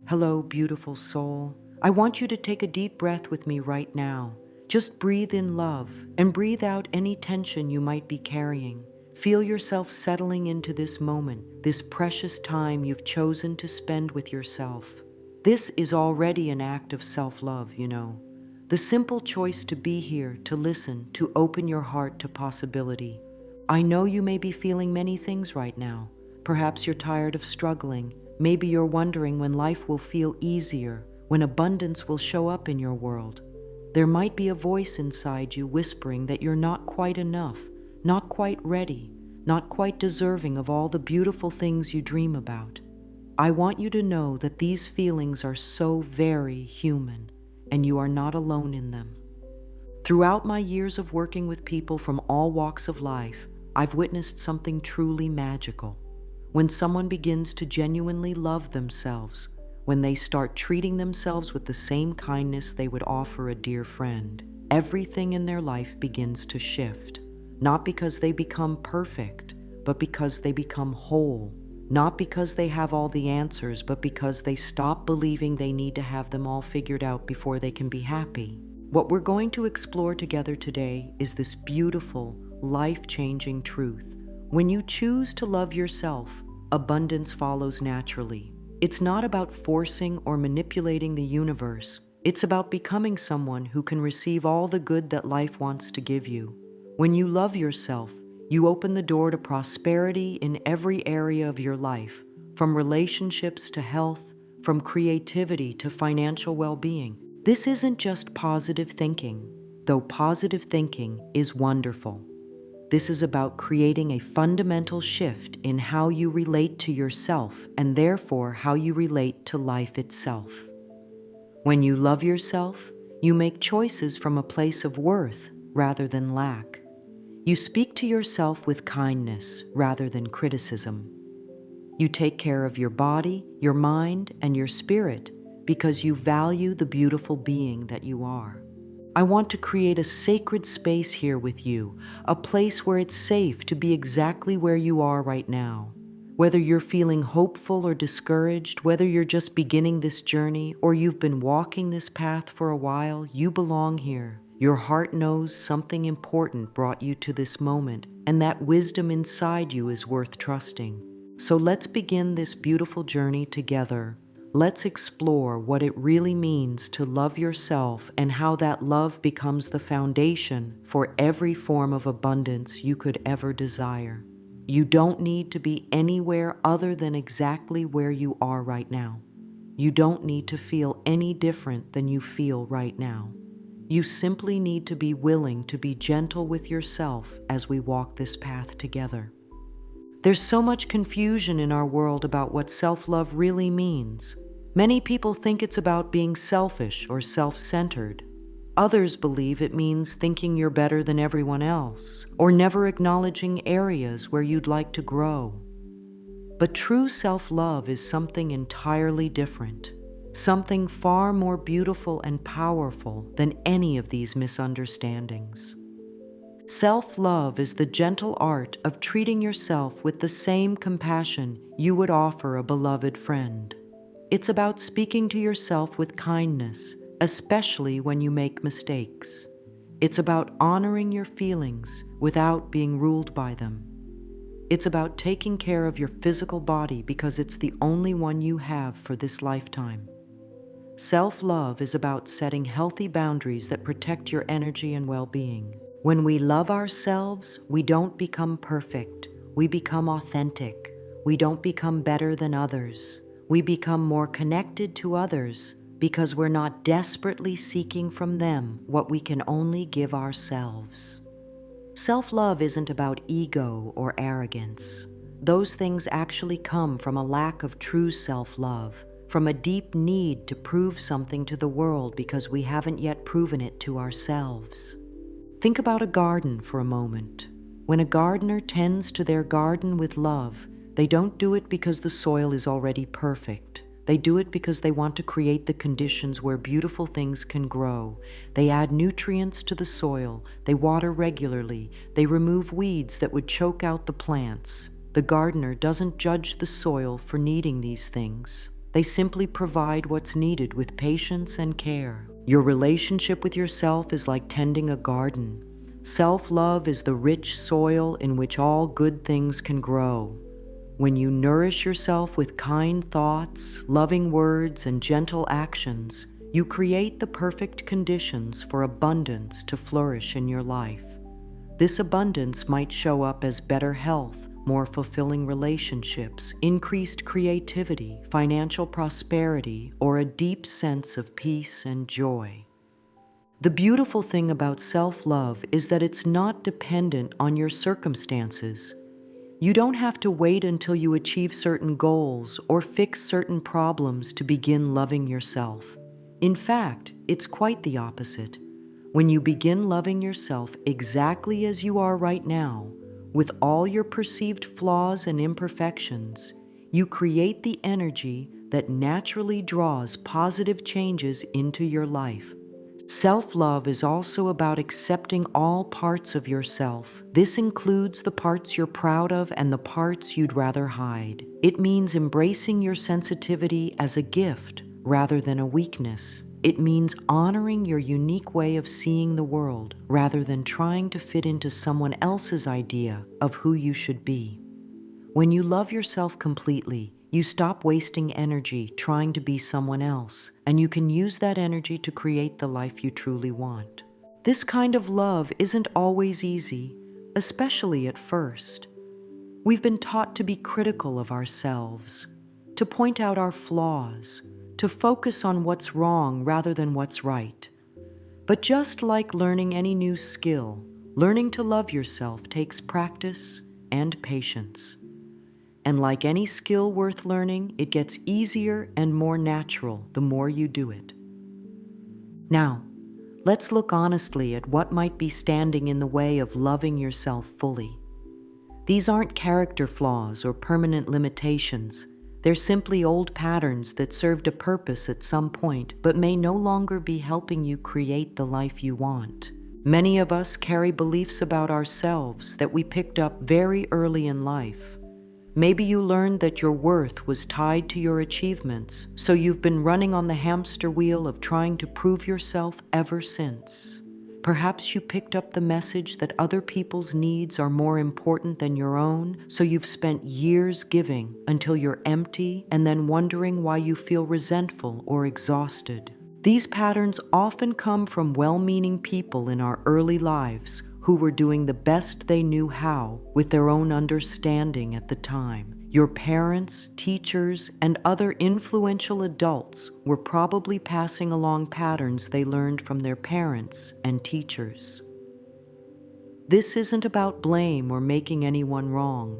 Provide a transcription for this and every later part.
Hello, beautiful soul. I want you to take a deep breath with me right now. Just breathe in love and breathe out any tension you might be carrying. Feel yourself settling into this moment, this precious time you've chosen to spend with yourself. This is already an act of self-love, you know. The simple choice to be here, to listen, to open your heart to possibility. I know you may be feeling many things right now. Perhaps you're tired of struggling. Maybe you're wondering when life will feel easier, when abundance will show up in your world. There might be a voice inside you whispering that you're not quite enough, not quite ready, not quite deserving of all the beautiful things you dream about. I want you to know that these feelings are so very human, and you are not alone in them. Throughout my years of working with people from all walks of life, I've witnessed something truly magical. When someone begins to genuinely love themselves, when they start treating themselves with the same kindness they would offer a dear friend, everything in their life begins to shift. Not because they become perfect, but because they become whole. Not because they have all the answers, but because they stop believing they need to have them all figured out before they can be happy. What we're going to explore together today is this beautiful, life-changing truth. When you choose to love yourself, abundance follows naturally. It's not about forcing or manipulating the universe. It's about becoming someone who can receive all the good that life wants to give you. When you love yourself, you open the door to prosperity in every area of your life, from relationships to health, from creativity to financial well-being. This isn't just positive thinking, though positive thinking is wonderful. This is about creating a fundamental shift in how you relate to yourself and therefore how you relate to life itself. When you love yourself, you make choices from a place of worth rather than lack. You speak to yourself with kindness rather than criticism. You take care of your body, your mind, and your spirit because you value the beautiful being that you are. I want to create a sacred space here with you, a place where it's safe to be exactly where you are right now. Whether you're feeling hopeful or discouraged, whether you're just beginning this journey or you've been walking this path for a while, you belong here. Your heart knows something important brought you to this moment, and that wisdom inside you is worth trusting. So let's begin this beautiful journey together. Let's explore what it really means to love yourself and how that love becomes the foundation for every form of abundance you could ever desire. You don't need to be anywhere other than exactly where you are right now. You don't need to feel any different than you feel right now. You simply need to be willing to be gentle with yourself as we walk this path together. There's so much confusion in our world about what self-love really means. Many people think it's about being selfish or self-centered. Others believe it means thinking you're better than everyone else, or never acknowledging areas where you'd like to grow. But true self-love is something entirely different, something far more beautiful and powerful than any of these misunderstandings. Self-love is the gentle art of treating yourself with the same compassion you would offer a beloved friend. It's about speaking to yourself with kindness, especially when you make mistakes. It's about honoring your feelings without being ruled by them. It's about taking care of your physical body because it's the only one you have for this lifetime. Self-love is about setting healthy boundaries that protect your energy and well-being. When we love ourselves, we don't become perfect. We become authentic. We don't become better than others. We become more connected to others because we're not desperately seeking from them what we can only give ourselves. Self-love isn't about ego or arrogance. Those things actually come from a lack of true self-love, from a deep need to prove something to the world because we haven't yet proven it to ourselves. Think about a garden for a moment. When a gardener tends to their garden with love, they don't do it because the soil is already perfect. They do it because they want to create the conditions where beautiful things can grow. They add nutrients to the soil, they water regularly, they remove weeds that would choke out the plants. The gardener doesn't judge the soil for needing these things. They simply provide what's needed with patience and care. Your relationship with yourself is like tending a garden. Self-love is the rich soil in which all good things can grow. When you nourish yourself with kind thoughts, loving words, and gentle actions, you create the perfect conditions for abundance to flourish in your life. This abundance might show up as better health, more fulfilling relationships, increased creativity, financial prosperity, or a deep sense of peace and joy. The beautiful thing about self-love is that it's not dependent on your circumstances. You don't have to wait until you achieve certain goals or fix certain problems to begin loving yourself. In fact, it's quite the opposite. When you begin loving yourself exactly as you are right now, with all your perceived flaws and imperfections, you create the energy that naturally draws positive changes into your life. Self-love is also about accepting all parts of yourself. This includes the parts you're proud of and the parts you'd rather hide. It means embracing your sensitivity as a gift rather than a weakness. It means honoring your unique way of seeing the world rather than trying to fit into someone else's idea of who you should be. When you love yourself completely, you stop wasting energy trying to be someone else, and you can use that energy to create the life you truly want. This kind of love isn't always easy, especially at first. We've been taught to be critical of ourselves, to point out our flaws, to focus on what's wrong rather than what's right. But just like learning any new skill, learning to love yourself takes practice and patience. And like any skill worth learning, it gets easier and more natural the more you do it. Now, let's look honestly at what might be standing in the way of loving yourself fully. These aren't character flaws or permanent limitations. They're simply old patterns that served a purpose at some point, but may no longer be helping you create the life you want. Many of us carry beliefs about ourselves that we picked up very early in life. Maybe you learned that your worth was tied to your achievements, so you've been running on the hamster wheel of trying to prove yourself ever since. Perhaps you picked up the message that other people's needs are more important than your own, so you've spent years giving until you're empty and then wondering why you feel resentful or exhausted. These patterns often come from well-meaning people in our early lives who were doing the best they knew how with their own understanding at the time. Your parents, teachers, and other influential adults were probably passing along patterns they learned from their parents and teachers. This isn't about blame or making anyone wrong.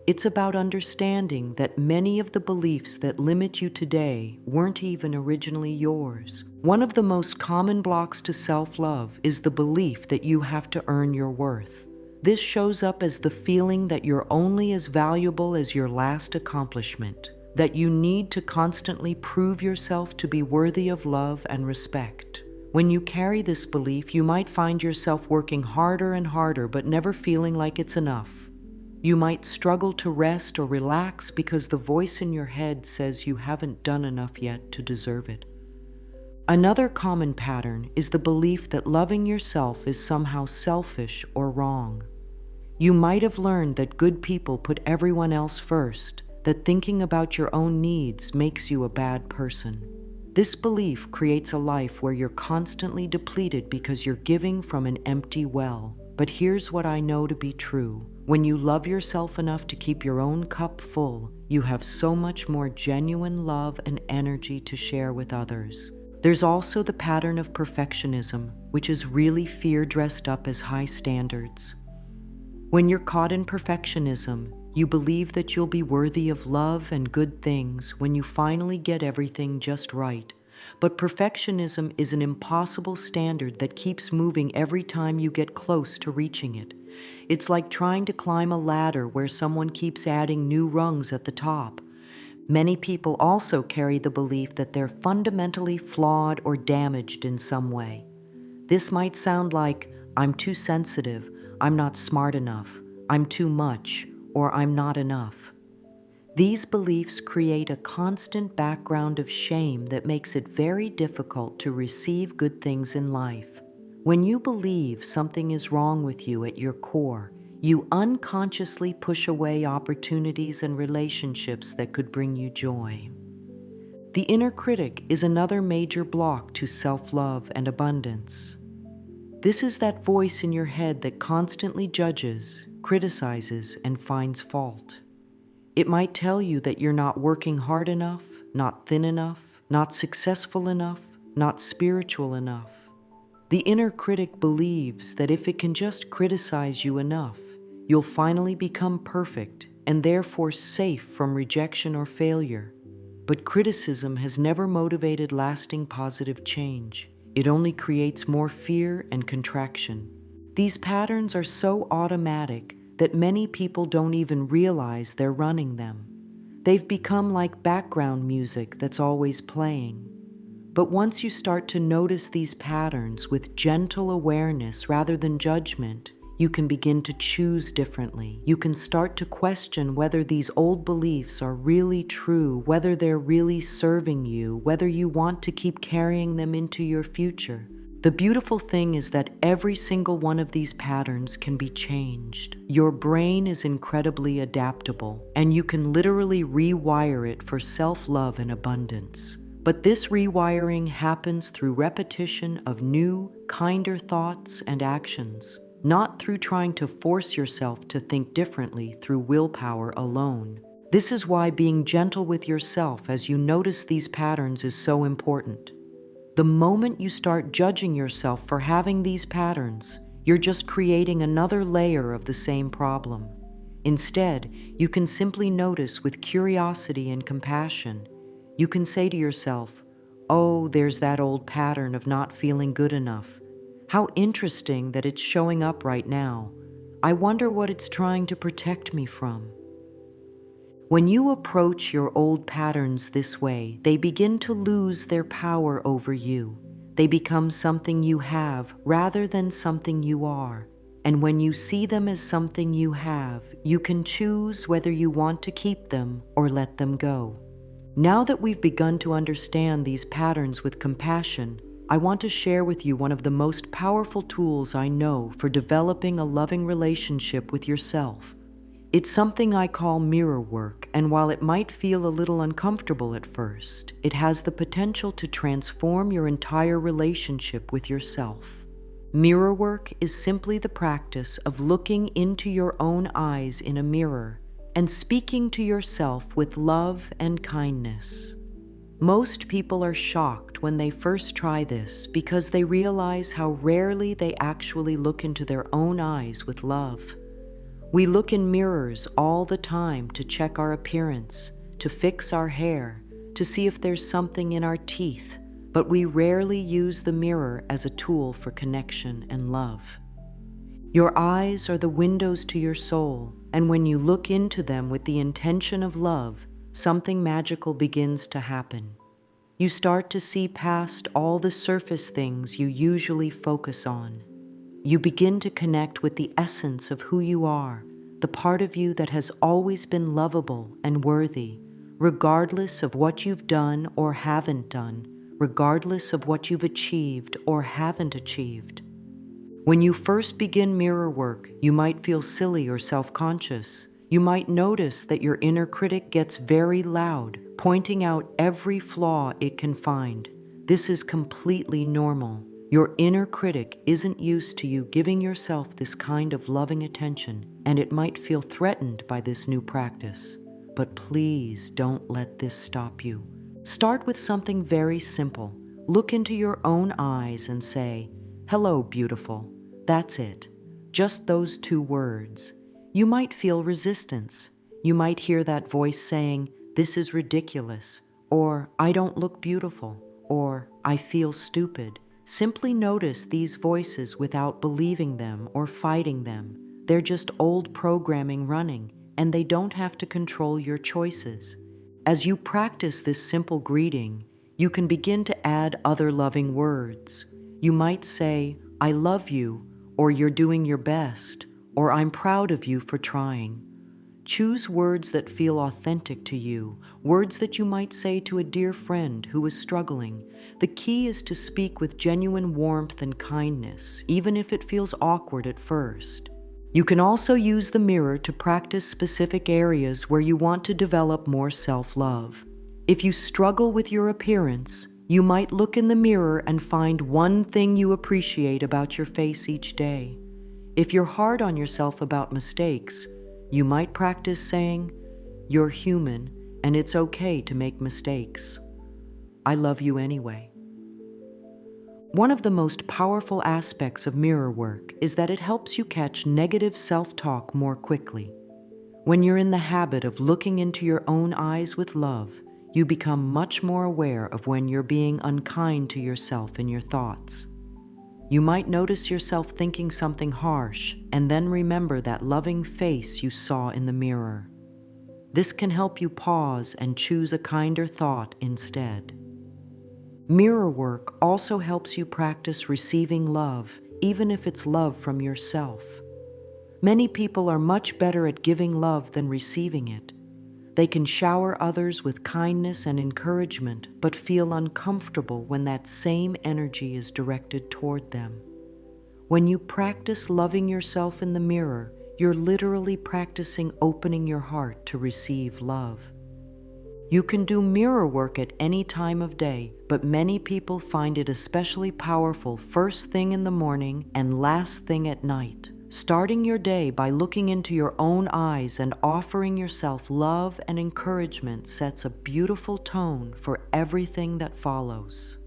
It's about understanding that many of the beliefs that limit you today weren't even originally yours. One of the most common blocks to self-love is the belief that you have to earn your worth. This shows up as the feeling that you're only as valuable as your last accomplishment, that you need to constantly prove yourself to be worthy of love and respect. When you carry this belief, you might find yourself working harder and harder but never feeling like it's enough. You might struggle to rest or relax because the voice in your head says you haven't done enough yet to deserve it. Another common pattern is the belief that loving yourself is somehow selfish or wrong. You might have learned that good people put everyone else first, that thinking about your own needs makes you a bad person. This belief creates a life where you're constantly depleted because you're giving from an empty well. But here's what I know to be true. When you love yourself enough to keep your own cup full, you have so much more genuine love and energy to share with others. There's also the pattern of perfectionism, which is really fear dressed up as high standards. When you're caught in perfectionism, you believe that you'll be worthy of love and good things when you finally get everything just right. But perfectionism is an impossible standard that keeps moving every time you get close to reaching it. It's like trying to climb a ladder where someone keeps adding new rungs at the top. Many people also carry the belief that they're fundamentally flawed or damaged in some way. This might sound like, I'm too sensitive, I'm not smart enough, I'm too much, or I'm not enough. These beliefs create a constant background of shame that makes it very difficult to receive good things in life. When you believe something is wrong with you at your core, you unconsciously push away opportunities and relationships that could bring you joy. The inner critic is another major block to self-love and abundance. This is that voice in your head that constantly judges, criticizes, and finds fault. It might tell you that you're not working hard enough, not thin enough, not successful enough, not spiritual enough. The inner critic believes that if it can just criticize you enough, you'll finally become perfect and therefore safe from rejection or failure. But criticism has never motivated lasting positive change. It only creates more fear and contraction. These patterns are so automatic that many people don't even realize they're running them. They've become like background music that's always playing. But once you start to notice these patterns with gentle awareness rather than judgment, you can begin to choose differently. You can start to question whether these old beliefs are really true, whether they're really serving you, whether you want to keep carrying them into your future. The beautiful thing is that every single one of these patterns can be changed. Your brain is incredibly adaptable, and you can literally rewire it for self-love and abundance. But this rewiring happens through repetition of new, kinder thoughts and actions, not through trying to force yourself to think differently through willpower alone. This is why being gentle with yourself as you notice these patterns is so important. The moment you start judging yourself for having these patterns, you're just creating another layer of the same problem. Instead, you can simply notice with curiosity and compassion. You can say to yourself, "Oh, there's that old pattern of not feeling good enough. How interesting that it's showing up right now. I wonder what it's trying to protect me from." When you approach your old patterns this way, they begin to lose their power over you. They become something you have rather than something you are. And when you see them as something you have, you can choose whether you want to keep them or let them go. Now that we've begun to understand these patterns with compassion, I want to share with you one of the most powerful tools I know for developing a loving relationship with yourself. It's something I call mirror work, and while it might feel a little uncomfortable at first, it has the potential to transform your entire relationship with yourself. Mirror work is simply the practice of looking into your own eyes in a mirror and speaking to yourself with love and kindness. Most people are shocked when they first try this because they realize how rarely they actually look into their own eyes with love. We look in mirrors all the time to check our appearance, to fix our hair, to see if there's something in our teeth, but we rarely use the mirror as a tool for connection and love. Your eyes are the windows to your soul, and when you look into them with the intention of love, something magical begins to happen. You start to see past all the surface things you usually focus on. You begin to connect with the essence of who you are, the part of you that has always been lovable and worthy, regardless of what you've done or haven't done, regardless of what you've achieved or haven't achieved. When you first begin mirror work, you might feel silly or self-conscious. You might notice that your inner critic gets very loud, pointing out every flaw it can find. This is completely normal. Your inner critic isn't used to you giving yourself this kind of loving attention, and it might feel threatened by this new practice. But please don't let this stop you. Start with something very simple. Look into your own eyes and say, "Hello, beautiful." That's it. Just those two words. You might feel resistance. You might hear that voice saying, "This is ridiculous," or "I don't look beautiful," or "I feel stupid." Simply notice these voices without believing them or fighting them. They're just old programming running, and they don't have to control your choices. As you practice this simple greeting, you can begin to add other loving words. You might say, "I love you," or "You're doing your best," or "I'm proud of you for trying." Choose words that feel authentic to you, words that you might say to a dear friend who is struggling. The key is to speak with genuine warmth and kindness, even if it feels awkward at first. You can also use the mirror to practice specific areas where you want to develop more self-love. If you struggle with your appearance, you might look in the mirror and find one thing you appreciate about your face each day. If you're hard on yourself about mistakes, you might practice saying, "You're human, and it's okay to make mistakes. I love you anyway." One of the most powerful aspects of mirror work is that it helps you catch negative self-talk more quickly. When you're in the habit of looking into your own eyes with love, you become much more aware of when you're being unkind to yourself in your thoughts. You might notice yourself thinking something harsh and then remember that loving face you saw in the mirror. This can help you pause and choose a kinder thought instead. Mirror work also helps you practice receiving love, even if it's love from yourself. Many people are much better at giving love than receiving it. They can shower others with kindness and encouragement, but feel uncomfortable when that same energy is directed toward them. When you practice loving yourself in the mirror, you're literally practicing opening your heart to receive love. You can do mirror work at any time of day, but many people find it especially powerful first thing in the morning and last thing at night. Starting your day by looking into your own eyes and offering yourself love and encouragement sets a beautiful tone for everything that follows.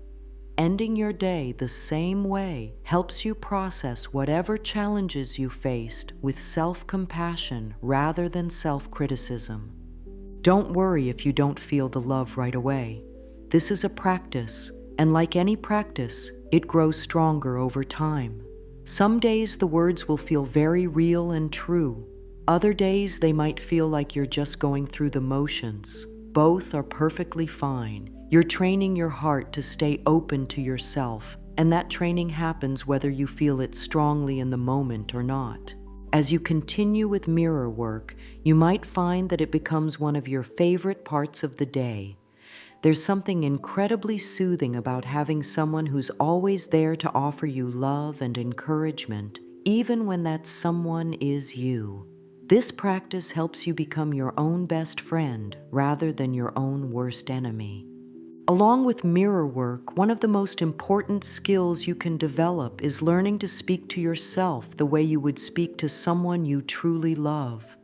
Ending your day the same way helps you process whatever challenges you faced with self-compassion rather than self-criticism. Don't worry if you don't feel the love right away. This is a practice, and like any practice, it grows stronger over time. Some days the words will feel very real and true. Other days they might feel like you're just going through the motions. Both are perfectly fine. You're training your heart to stay open to yourself, and that training happens whether you feel it strongly in the moment or not. As you continue with mirror work, you might find that it becomes one of your favorite parts of the day. There's something incredibly soothing about having someone who's always there to offer you love and encouragement, even when that someone is you. This practice helps you become your own best friend rather than your own worst enemy. Along with mirror work, one of the most important skills you can develop is learning to speak to yourself the way you would speak to someone you truly love.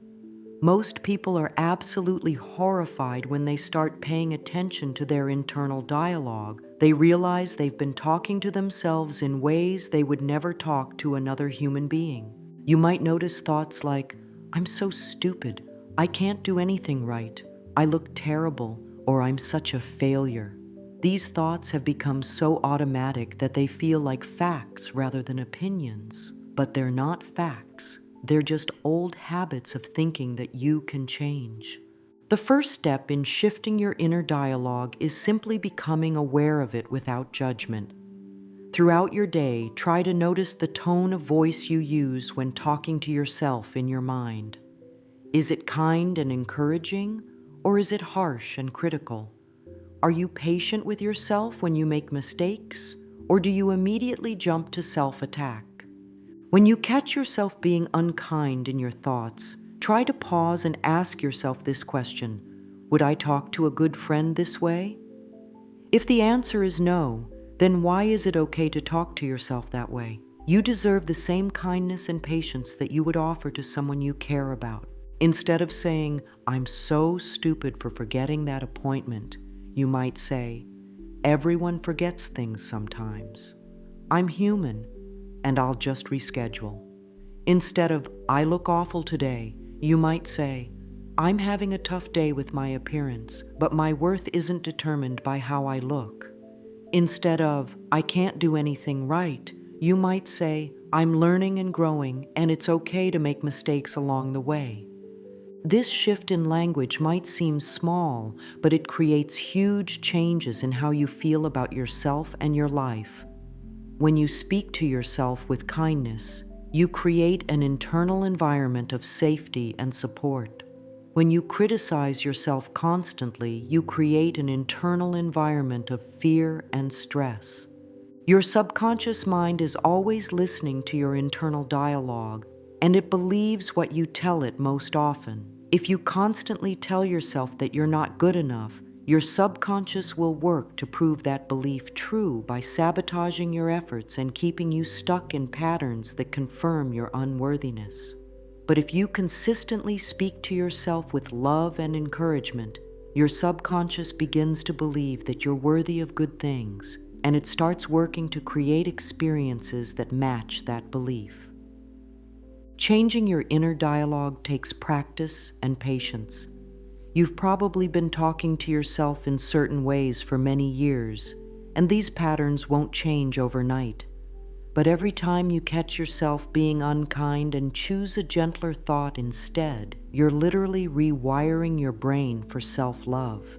Most people are absolutely horrified when they start paying attention to their internal dialogue. They realize they've been talking to themselves in ways they would never talk to another human being. You might notice thoughts like, "I'm so stupid, I can't do anything right, I look terrible," or "I'm such a failure." These thoughts have become so automatic that they feel like facts rather than opinions. But they're not facts. They're just old habits of thinking that you can change. The first step in shifting your inner dialogue is simply becoming aware of it without judgment. Throughout your day, try to notice the tone of voice you use when talking to yourself in your mind. Is it kind and encouraging, or is it harsh and critical? Are you patient with yourself when you make mistakes, or do you immediately jump to self-attack? When you catch yourself being unkind in your thoughts, try to pause and ask yourself this question: would I talk to a good friend this way? If the answer is no, then why is it okay to talk to yourself that way? You deserve the same kindness and patience that you would offer to someone you care about. Instead of saying, "I'm so stupid for forgetting that appointment," you might say, "Everyone forgets things sometimes. I'm human, and I'll just reschedule." Instead of, "I look awful today," you might say, "I'm having a tough day with my appearance, but my worth isn't determined by how I look." Instead of, "I can't do anything right," you might say, "I'm learning and growing, and it's okay to make mistakes along the way." This shift in language might seem small, but it creates huge changes in how you feel about yourself and your life. When you speak to yourself with kindness, you create an internal environment of safety and support. When you criticize yourself constantly, you create an internal environment of fear and stress. Your subconscious mind is always listening to your internal dialogue, and it believes what you tell it most often. If you constantly tell yourself that you're not good enough, your subconscious will work to prove that belief true by sabotaging your efforts and keeping you stuck in patterns that confirm your unworthiness. But if you consistently speak to yourself with love and encouragement, your subconscious begins to believe that you're worthy of good things, and it starts working to create experiences that match that belief. Changing your inner dialogue takes practice and patience. You've probably been talking to yourself in certain ways for many years, and these patterns won't change overnight. But every time you catch yourself being unkind and choose a gentler thought instead, you're literally rewiring your brain for self-love.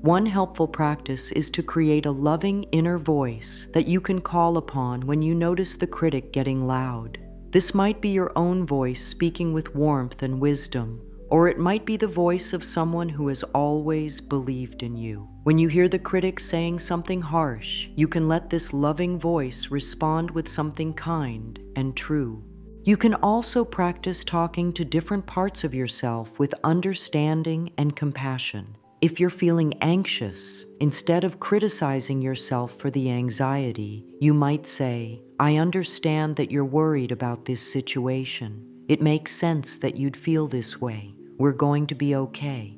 One helpful practice is to create a loving inner voice that you can call upon when you notice the critic getting loud. This might be your own voice speaking with warmth and wisdom, or it might be the voice of someone who has always believed in you. When you hear the critic saying something harsh, you can let this loving voice respond with something kind and true. You can also practice talking to different parts of yourself with understanding and compassion. If you're feeling anxious, instead of criticizing yourself for the anxiety, you might say, "I understand that you're worried about this situation. It makes sense that you'd feel this way. We're going to be okay."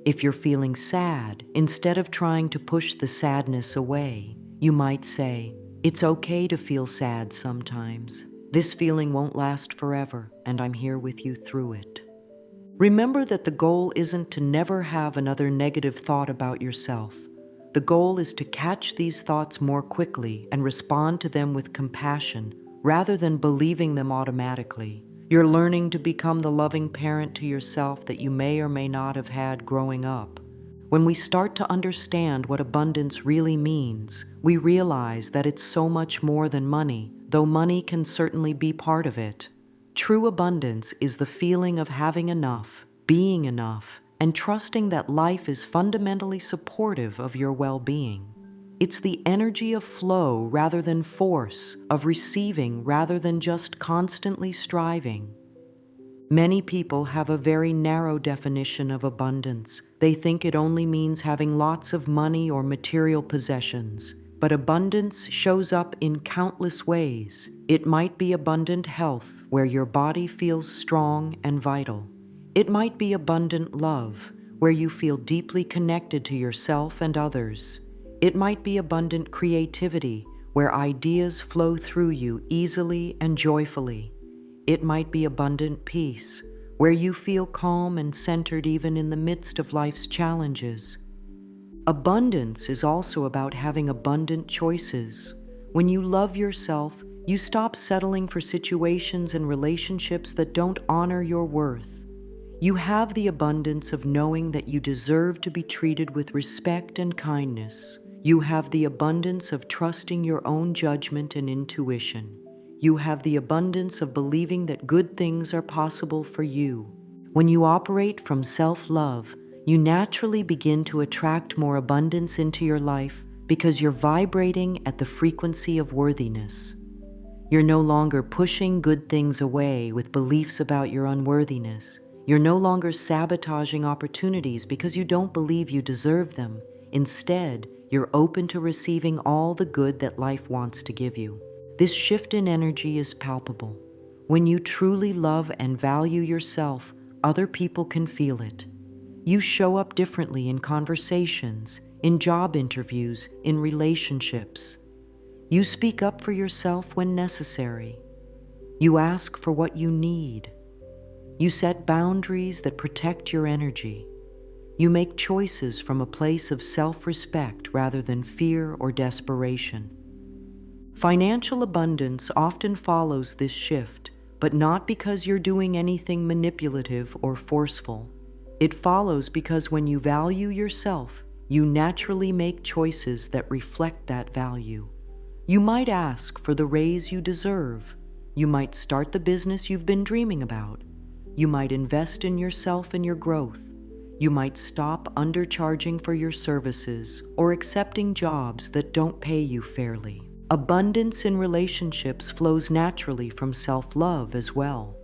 If you're feeling sad, instead of trying to push the sadness away, you might say, "It's okay to feel sad sometimes. This feeling won't last forever, and I'm here with you through it." Remember that the goal isn't to never have another negative thought about yourself. The goal is to catch these thoughts more quickly and respond to them with compassion rather than believing them automatically. You're learning to become the loving parent to yourself that you may or may not have had growing up. When we start to understand what abundance really means, we realize that it's so much more than money, though money can certainly be part of it. True abundance is the feeling of having enough, being enough, and trusting that life is fundamentally supportive of your well-being. It's the energy of flow rather than force, of receiving rather than just constantly striving. Many people have a very narrow definition of abundance. They think it only means having lots of money or material possessions. But abundance shows up in countless ways. It might be abundant health, where your body feels strong and vital. It might be abundant love, where you feel deeply connected to yourself and others. It might be abundant creativity, where ideas flow through you easily and joyfully. It might be abundant peace, where you feel calm and centered even in the midst of life's challenges. Abundance is also about having abundant choices. When you love yourself, you stop settling for situations and relationships that don't honor your worth. You have the abundance of knowing that you deserve to be treated with respect and kindness. You have the abundance of trusting your own judgment and intuition. You have the abundance of believing that good things are possible for you. When you operate from self-love, you naturally begin to attract more abundance into your life because you're vibrating at the frequency of worthiness. You're no longer pushing good things away with beliefs about your unworthiness. You're no longer sabotaging opportunities because you don't believe you deserve them. Instead, you're open to receiving all the good that life wants to give you. This shift in energy is palpable. When you truly love and value yourself, other people can feel it. You show up differently in conversations, in job interviews, in relationships. You speak up for yourself when necessary. You ask for what you need. You set boundaries that protect your energy. You make choices from a place of self-respect rather than fear or desperation. Financial abundance often follows this shift, but not because you're doing anything manipulative or forceful. It follows because when you value yourself, you naturally make choices that reflect that value. You might ask for the raise you deserve. You might start the business you've been dreaming about. You might invest in yourself and your growth. You might stop undercharging for your services or accepting jobs that don't pay you fairly. Abundance in relationships flows naturally from self-love as well.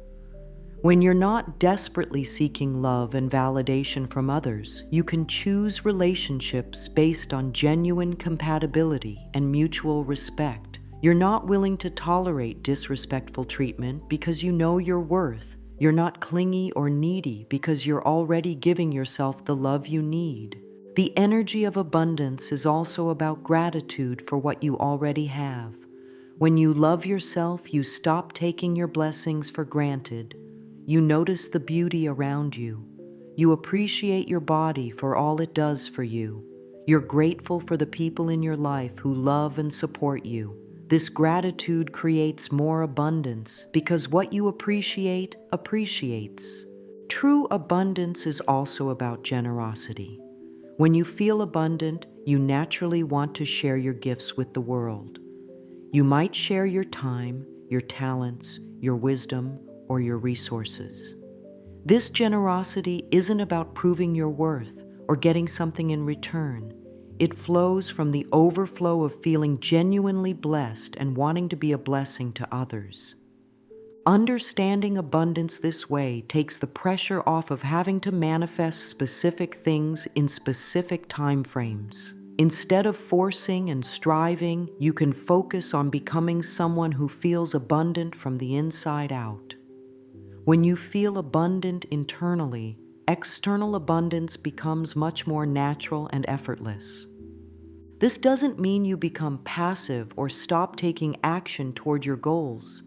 When you're not desperately seeking love and validation from others, you can choose relationships based on genuine compatibility and mutual respect. You're not willing to tolerate disrespectful treatment because you know your worth. You're not clingy or needy because you're already giving yourself the love you need. The energy of abundance is also about gratitude for what you already have. When you love yourself, you stop taking your blessings for granted. You notice the beauty around you. You appreciate your body for all it does for you. You're grateful for the people in your life who love and support you. This gratitude creates more abundance because what you appreciate appreciates. True abundance is also about generosity. When you feel abundant, you naturally want to share your gifts with the world. You might share your time, your talents, your wisdom, or your resources. This generosity isn't about proving your worth or getting something in return. It flows from the overflow of feeling genuinely blessed and wanting to be a blessing to others. Understanding abundance this way takes the pressure off of having to manifest specific things in specific time frames. Instead of forcing and striving, you can focus on becoming someone who feels abundant from the inside out. When you feel abundant internally, external abundance becomes much more natural and effortless. This doesn't mean you become passive or stop taking action toward your goals.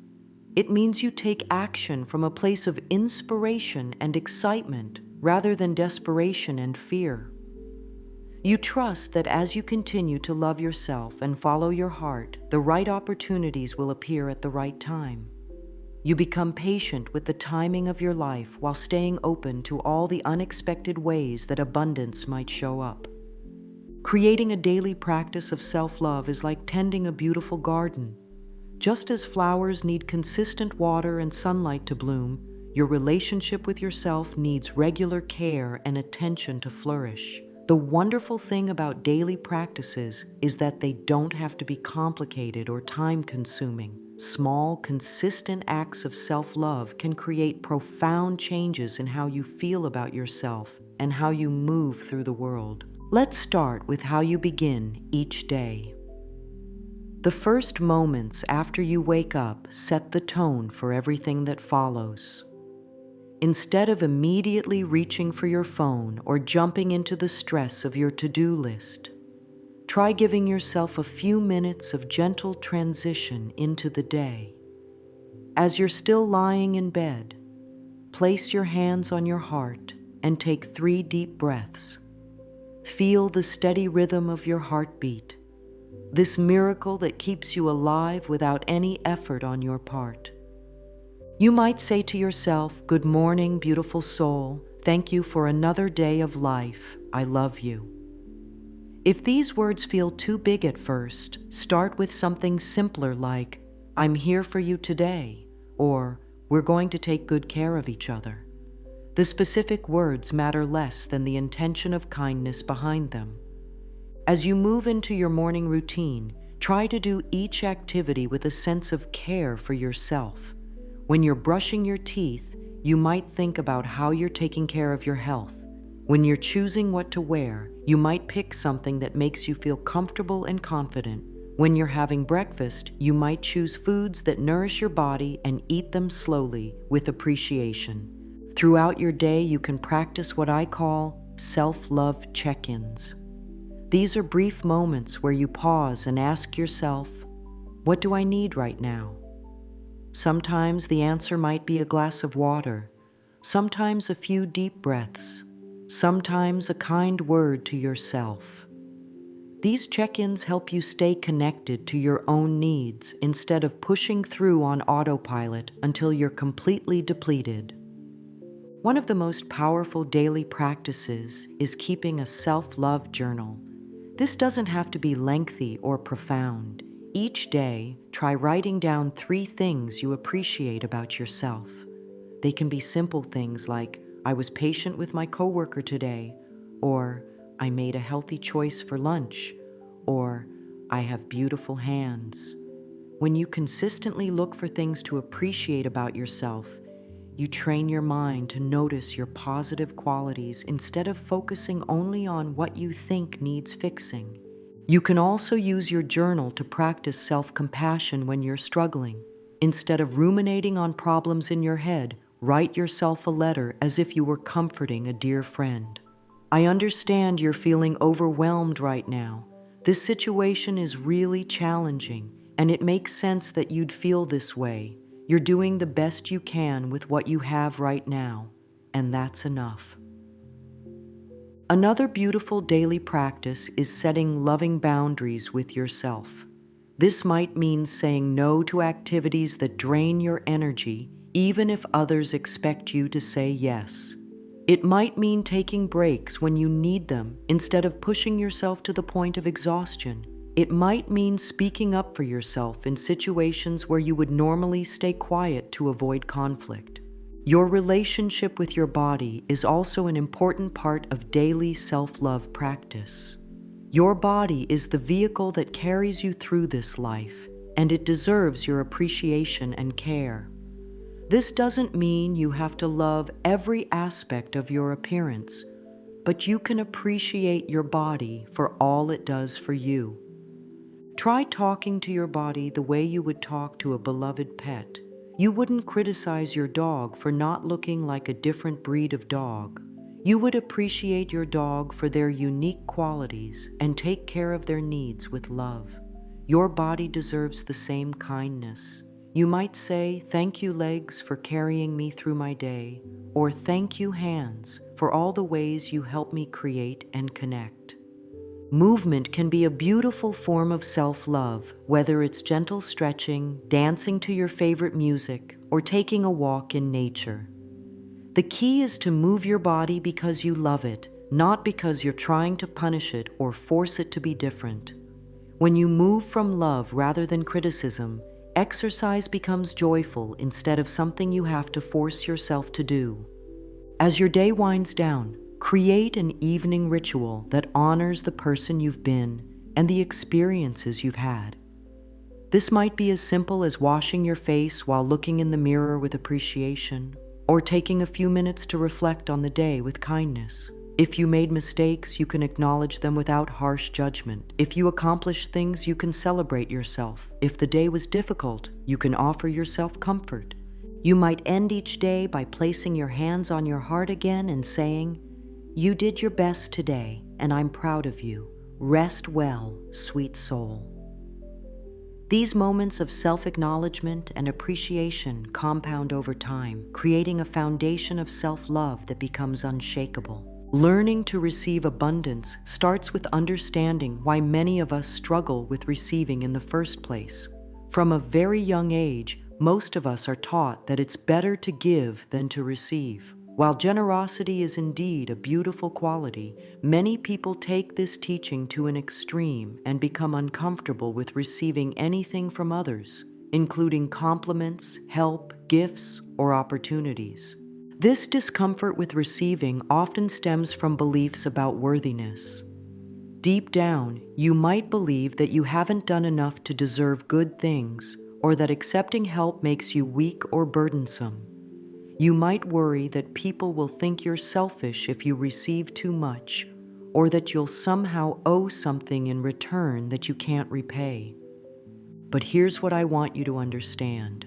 It means you take action from a place of inspiration and excitement rather than desperation and fear. You trust that as you continue to love yourself and follow your heart, the right opportunities will appear at the right time. You become patient with the timing of your life while staying open to all the unexpected ways that abundance might show up. Creating a daily practice of self-love is like tending a beautiful garden. Just as flowers need consistent water and sunlight to bloom, your relationship with yourself needs regular care and attention to flourish. The wonderful thing about daily practices is that they don't have to be complicated or time-consuming. Small, consistent acts of self-love can create profound changes in how you feel about yourself and how you move through the world. Let's start with how you begin each day. The first moments after you wake up set the tone for everything that follows. Instead of immediately reaching for your phone or jumping into the stress of your to-do list, try giving yourself a few minutes of gentle transition into the day. As you're still lying in bed, place your hands on your heart and take 3 deep breaths. Feel the steady rhythm of your heartbeat, this miracle that keeps you alive without any effort on your part. You might say to yourself, "Good morning, beautiful soul. Thank you for another day of life. I love you." If these words feel too big at first, start with something simpler like, "I'm here for you today," or "We're going to take good care of each other." The specific words matter less than the intention of kindness behind them. As you move into your morning routine, try to do each activity with a sense of care for yourself. When you're brushing your teeth, you might think about how you're taking care of your health. When you're choosing what to wear, you might pick something that makes you feel comfortable and confident. When you're having breakfast, you might choose foods that nourish your body and eat them slowly with appreciation. Throughout your day, you can practice what I call self-love check-ins. These are brief moments where you pause and ask yourself, "What do I need right now?" Sometimes the answer might be a glass of water, sometimes a few deep breaths, sometimes a kind word to yourself. These check-ins help you stay connected to your own needs instead of pushing through on autopilot until you're completely depleted. One of the most powerful daily practices is keeping a self-love journal. This doesn't have to be lengthy or profound. Each day, try writing down 3 things you appreciate about yourself. They can be simple things like, I was patient with my coworker today, or I made a healthy choice for lunch, or I have beautiful hands. When you consistently look for things to appreciate about yourself, you train your mind to notice your positive qualities instead of focusing only on what you think needs fixing. You can also use your journal to practice self-compassion when you're struggling. Instead of ruminating on problems in your head, write yourself a letter as if you were comforting a dear friend. I understand you're feeling overwhelmed right now. This situation is really challenging, and it makes sense that you'd feel this way. You're doing the best you can with what you have right now, and that's enough. Another beautiful daily practice is setting loving boundaries with yourself. This might mean saying no to activities that drain your energy, even if others expect you to say yes. It might mean taking breaks when you need them instead of pushing yourself to the point of exhaustion. It might mean speaking up for yourself in situations where you would normally stay quiet to avoid conflict. Your relationship with your body is also an important part of daily self-love practice. Your body is the vehicle that carries you through this life, and it deserves your appreciation and care. This doesn't mean you have to love every aspect of your appearance, but you can appreciate your body for all it does for you. Try talking to your body the way you would talk to a beloved pet. You wouldn't criticize your dog for not looking like a different breed of dog. You would appreciate your dog for their unique qualities and take care of their needs with love. Your body deserves the same kindness. You might say, "Thank you, legs, for carrying me through my day," or "Thank you, hands, for all the ways you help me create and connect." Movement can be a beautiful form of self-love, whether it's gentle stretching, dancing to your favorite music, or taking a walk in nature. The key is to move your body because you love it, not because you're trying to punish it or force it to be different. When you move from love rather than criticism, exercise becomes joyful instead of something you have to force yourself to do. As your day winds down, create an evening ritual that honors the person you've been and the experiences you've had. This might be as simple as washing your face while looking in the mirror with appreciation, or taking a few minutes to reflect on the day with kindness. If you made mistakes, you can acknowledge them without harsh judgment. If you accomplished things, you can celebrate yourself. If the day was difficult, you can offer yourself comfort. You might end each day by placing your hands on your heart again and saying, "You did your best today, and I'm proud of you. Rest well, sweet soul." These moments of self-acknowledgement and appreciation compound over time, creating a foundation of self-love that becomes unshakable. Learning to receive abundance starts with understanding why many of us struggle with receiving in the first place. From a very young age, most of us are taught that it's better to give than to receive. While generosity is indeed a beautiful quality, many people take this teaching to an extreme and become uncomfortable with receiving anything from others, including compliments, help, gifts, or opportunities. This discomfort with receiving often stems from beliefs about worthiness. Deep down, you might believe that you haven't done enough to deserve good things, or that accepting help makes you weak or burdensome. You might worry that people will think you're selfish if you receive too much, or that you'll somehow owe something in return that you can't repay. But here's what I want you to understand.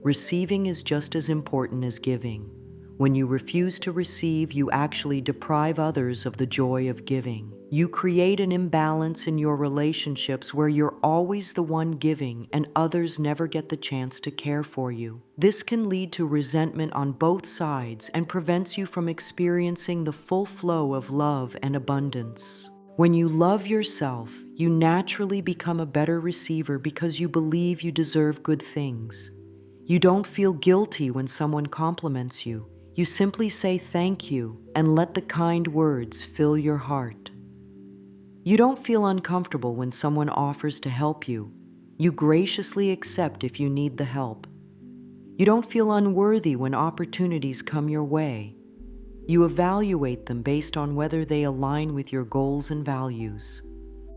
Receiving is just as important as giving. When you refuse to receive, you actually deprive others of the joy of giving. You create an imbalance in your relationships where you're always the one giving and others never get the chance to care for you. This can lead to resentment on both sides and prevents you from experiencing the full flow of love and abundance. When you love yourself, you naturally become a better receiver because you believe you deserve good things. You don't feel guilty when someone compliments you. You simply say thank you and let the kind words fill your heart. You don't feel uncomfortable when someone offers to help you. You graciously accept if you need the help. You don't feel unworthy when opportunities come your way. You evaluate them based on whether they align with your goals and values.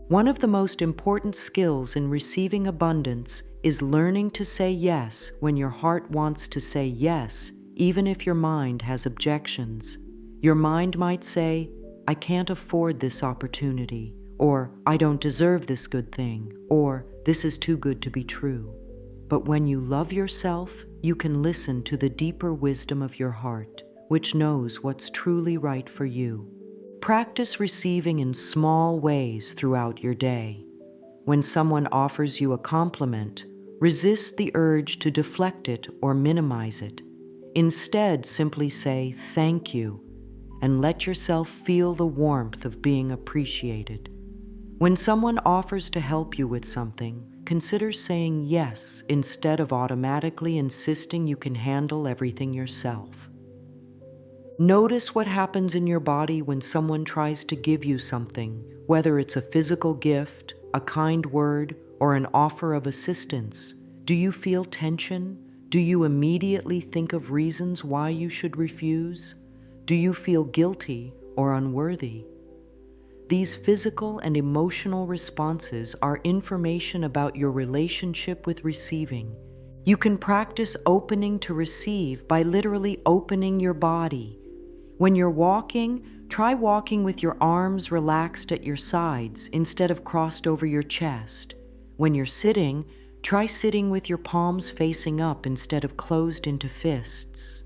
One of the most important skills in receiving abundance is learning to say yes when your heart wants to say yes, even if your mind has objections. Your mind might say, "I can't afford this opportunity," or "I don't deserve this good thing," or "This is too good to be true." But when you love yourself, you can listen to the deeper wisdom of your heart, which knows what's truly right for you. Practice receiving in small ways throughout your day. When someone offers you a compliment, resist the urge to deflect it or minimize it. Instead, simply say "thank you" and let yourself feel the warmth of being appreciated. When someone offers to help you with something, consider saying yes instead of automatically insisting you can handle everything yourself. Notice what happens in your body when someone tries to give you something, whether it's a physical gift, a kind word, or an offer of assistance. Do you feel tension? Do you immediately think of reasons why you should refuse? Do you feel guilty or unworthy? These physical and emotional responses are information about your relationship with receiving. You can practice opening to receive by literally opening your body. When you're walking, try walking with your arms relaxed at your sides instead of crossed over your chest. When you're sitting, try sitting with your palms facing up instead of closed into fists.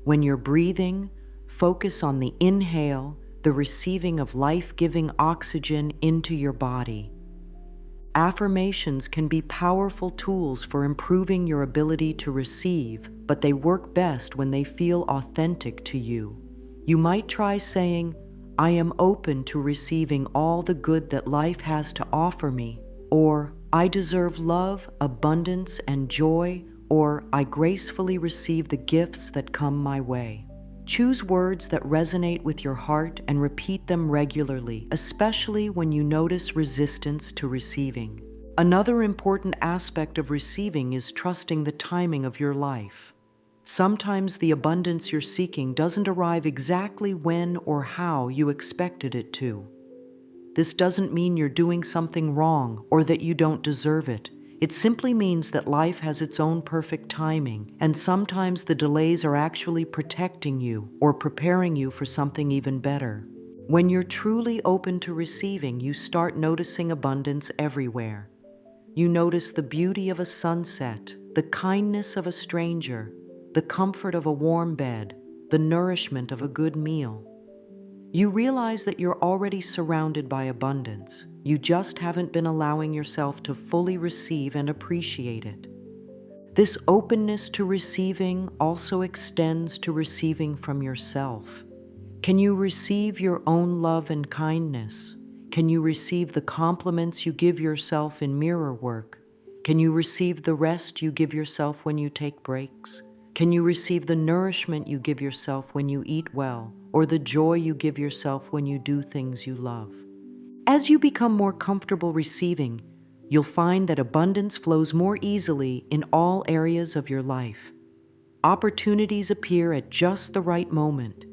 When you're breathing, focus on the inhale, the receiving of life-giving oxygen into your body. Affirmations can be powerful tools for improving your ability to receive, but they work best when they feel authentic to you. You might try saying, "I am open to receiving all the good that life has to offer me," or "I deserve love, abundance, and joy," or "I gracefully receive the gifts that come my way." Choose words that resonate with your heart and repeat them regularly, especially when you notice resistance to receiving. Another important aspect of receiving is trusting the timing of your life. Sometimes the abundance you're seeking doesn't arrive exactly when or how you expected it to. This doesn't mean you're doing something wrong or that you don't deserve it. It simply means that life has its own perfect timing, and sometimes the delays are actually protecting you or preparing you for something even better. When you're truly open to receiving, you start noticing abundance everywhere. You notice the beauty of a sunset, the kindness of a stranger, the comfort of a warm bed, the nourishment of a good meal. You realize that you're already surrounded by abundance. You just haven't been allowing yourself to fully receive and appreciate it. This openness to receiving also extends to receiving from yourself. Can you receive your own love and kindness? Can you receive the compliments you give yourself in mirror work? Can you receive the rest you give yourself when you take breaks? Can you receive the nourishment you give yourself when you eat well, or the joy you give yourself when you do things you love? As you become more comfortable receiving, you'll find that abundance flows more easily in all areas of your life. Opportunities appear at just the right moment.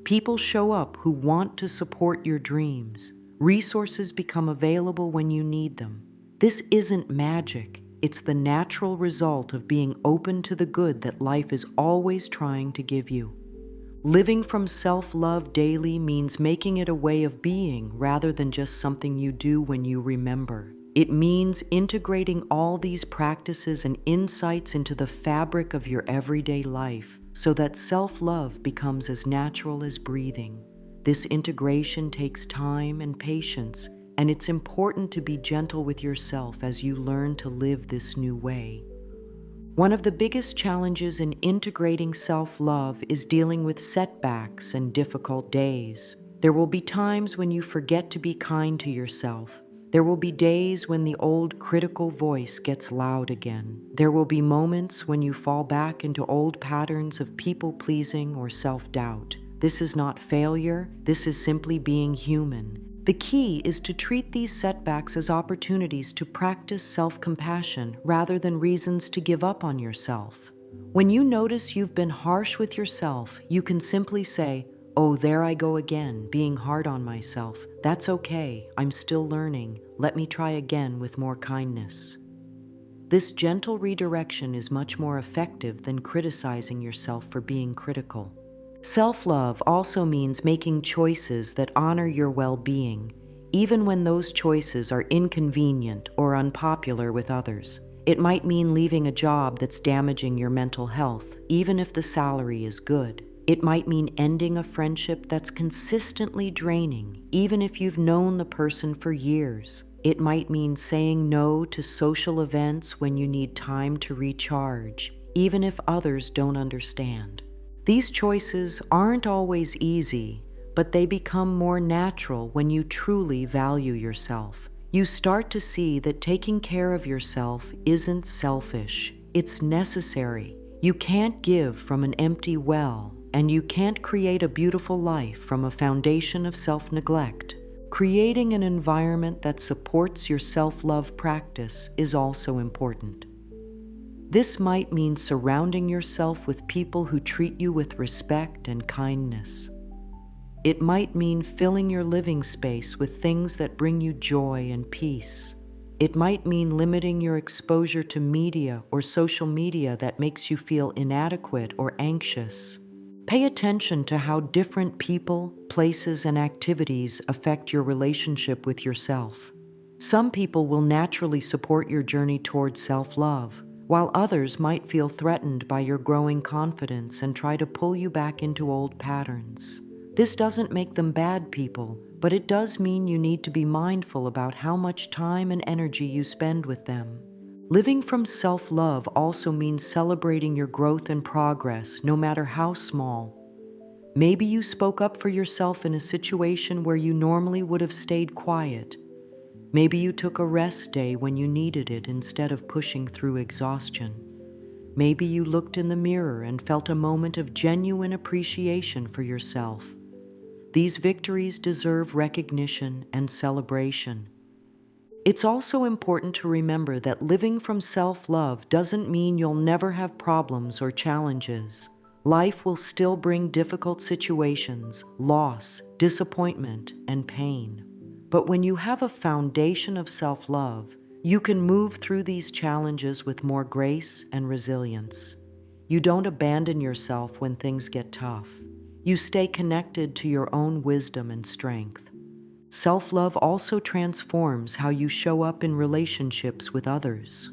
People show up who want to support your dreams. Resources become available when you need them. This isn't magic. It's the natural result of being open to the good that life is always trying to give you. Living from self-love daily means making it a way of being rather than just something you do when you remember. It means integrating all these practices and insights into the fabric of your everyday life so that self-love becomes as natural as breathing. This integration takes time and patience, and it's important to be gentle with yourself as you learn to live this new way. One of the biggest challenges in integrating self-love is dealing with setbacks and difficult days. There will be times when you forget to be kind to yourself. There will be days when the old critical voice gets loud again. There will be moments when you fall back into old patterns of people-pleasing or self-doubt. This is not failure, this is simply being human. The key is to treat these setbacks as opportunities to practice self-compassion rather than reasons to give up on yourself. When you notice you've been harsh with yourself, you can simply say, "Oh, there I go again, being hard on myself. That's okay. I'm still learning. Let me try again with more kindness." This gentle redirection is much more effective than criticizing yourself for being critical. Self-love also means making choices that honor your well-being, even when those choices are inconvenient or unpopular with others. It might mean leaving a job that's damaging your mental health, even if the salary is good. It might mean ending a friendship that's consistently draining, even if you've known the person for years. It might mean saying no to social events when you need time to recharge, even if others don't understand. These choices aren't always easy, but they become more natural when you truly value yourself. You start to see that taking care of yourself isn't selfish, it's necessary. You can't give from an empty well, and you can't create a beautiful life from a foundation of self-neglect. Creating an environment that supports your self-love practice is also important. This might mean surrounding yourself with people who treat you with respect and kindness. It might mean filling your living space with things that bring you joy and peace. It might mean limiting your exposure to media or social media that makes you feel inadequate or anxious. Pay attention to how different people, places, and activities affect your relationship with yourself. Some people will naturally support your journey toward self-love, while others might feel threatened by your growing confidence and try to pull you back into old patterns. This doesn't make them bad people, but it does mean you need to be mindful about how much time and energy you spend with them. Living from self-love also means celebrating your growth and progress, no matter how small. Maybe you spoke up for yourself in a situation where you normally would have stayed quiet. Maybe you took a rest day when you needed it instead of pushing through exhaustion. Maybe you looked in the mirror and felt a moment of genuine appreciation for yourself. These victories deserve recognition and celebration. It's also important to remember that living from self-love doesn't mean you'll never have problems or challenges. Life will still bring difficult situations, loss, disappointment, and pain. But when you have a foundation of self-love, you can move through these challenges with more grace and resilience. You don't abandon yourself when things get tough. You stay connected to your own wisdom and strength. Self-love also transforms how you show up in relationships with others.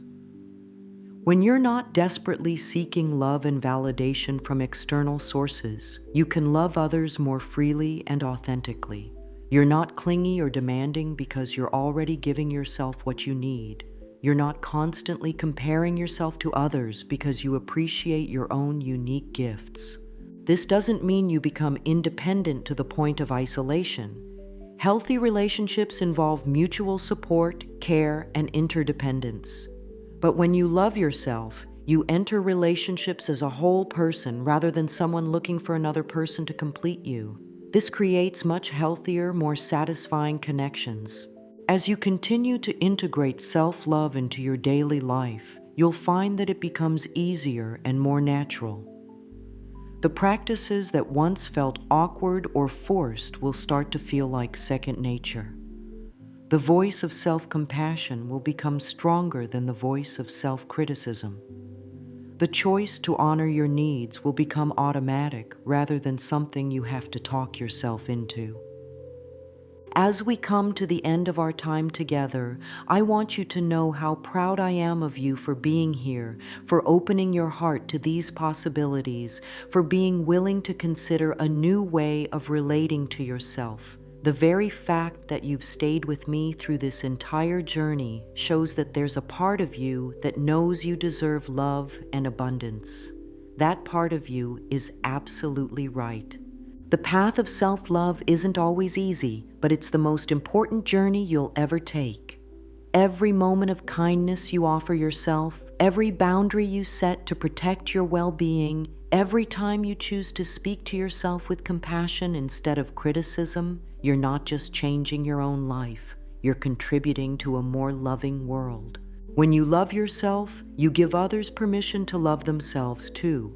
When you're not desperately seeking love and validation from external sources, you can love others more freely and authentically. You're not clingy or demanding because you're already giving yourself what you need. You're not constantly comparing yourself to others because you appreciate your own unique gifts. This doesn't mean you become independent to the point of isolation. Healthy relationships involve mutual support, care, and interdependence. But when you love yourself, you enter relationships as a whole person rather than someone looking for another person to complete you. This creates much healthier, more satisfying connections. As you continue to integrate self-love into your daily life, you'll find that it becomes easier and more natural. The practices that once felt awkward or forced will start to feel like second nature. The voice of self-compassion will become stronger than the voice of self-criticism. The choice to honor your needs will become automatic rather than something you have to talk yourself into. As we come to the end of our time together, I want you to know how proud I am of you for being here, for opening your heart to these possibilities, for being willing to consider a new way of relating to yourself. The very fact that you've stayed with me through this entire journey shows that there's a part of you that knows you deserve love and abundance. That part of you is absolutely right. The path of self-love isn't always easy, but it's the most important journey you'll ever take. Every moment of kindness you offer yourself, every boundary you set to protect your well-being, every time you choose to speak to yourself with compassion instead of criticism, you're not just changing your own life, you're contributing to a more loving world. When you love yourself, you give others permission to love themselves too.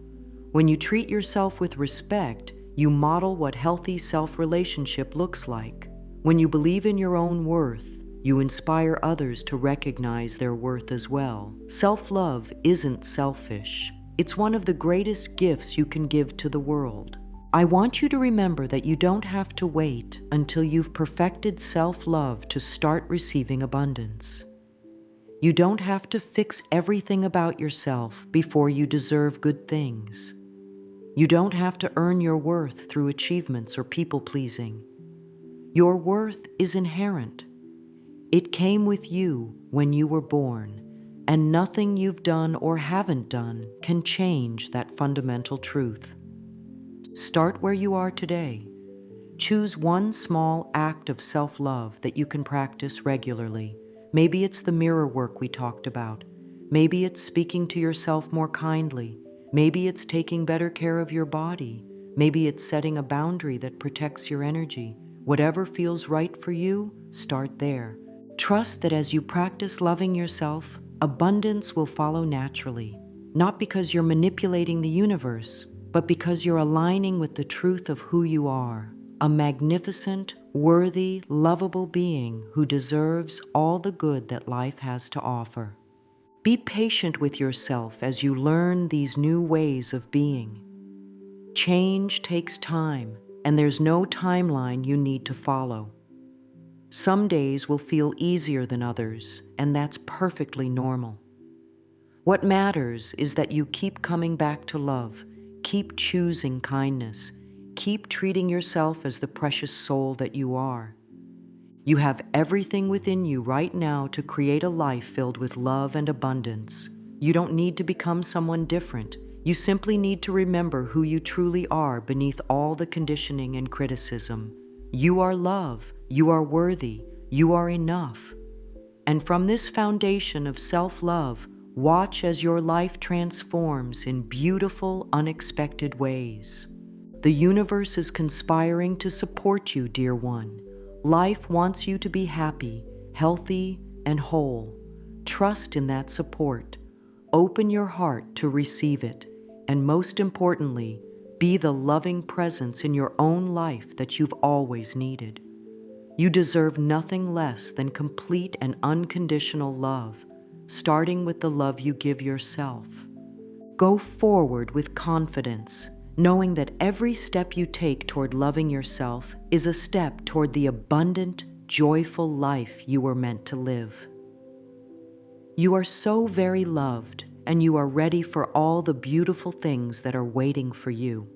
When you treat yourself with respect, you model what healthy self-relationship looks like. When you believe in your own worth, you inspire others to recognize their worth as well. Self-love isn't selfish. It's one of the greatest gifts you can give to the world. I want you to remember that you don't have to wait until you've perfected self-love to start receiving abundance. You don't have to fix everything about yourself before you deserve good things. You don't have to earn your worth through achievements or people-pleasing. Your worth is inherent. It came with you when you were born, and nothing you've done or haven't done can change that fundamental truth. Start where you are today. Choose one small act of self-love that you can practice regularly. Maybe it's the mirror work we talked about. Maybe it's speaking to yourself more kindly. Maybe it's taking better care of your body. Maybe it's setting a boundary that protects your energy. Whatever feels right for you, start there. Trust that as you practice loving yourself, abundance will follow naturally. Not because you're manipulating the universe, but because you're aligning with the truth of who you are. A magnificent, worthy, lovable being who deserves all the good that life has to offer. Be patient with yourself as you learn these new ways of being. Change takes time, and there's no timeline you need to follow. Some days will feel easier than others, and that's perfectly normal. What matters is that you keep coming back to love, keep choosing kindness, keep treating yourself as the precious soul that you are. You have everything within you right now to create a life filled with love and abundance. You don't need to become someone different. You simply need to remember who you truly are beneath all the conditioning and criticism. You are love, you are worthy, you are enough. And from this foundation of self-love, watch as your life transforms in beautiful, unexpected ways. The universe is conspiring to support you, dear one. Life wants you to be happy, healthy, and whole. Trust in that support. Open your heart to receive it. And most importantly, be the loving presence in your own life that you've always needed. You deserve nothing less than complete and unconditional love, starting with the love you give yourself. Go forward with confidence, knowing that every step you take toward loving yourself is a step toward the abundant, joyful life you were meant to live. You are so very loved, and you are ready for all the beautiful things that are waiting for you.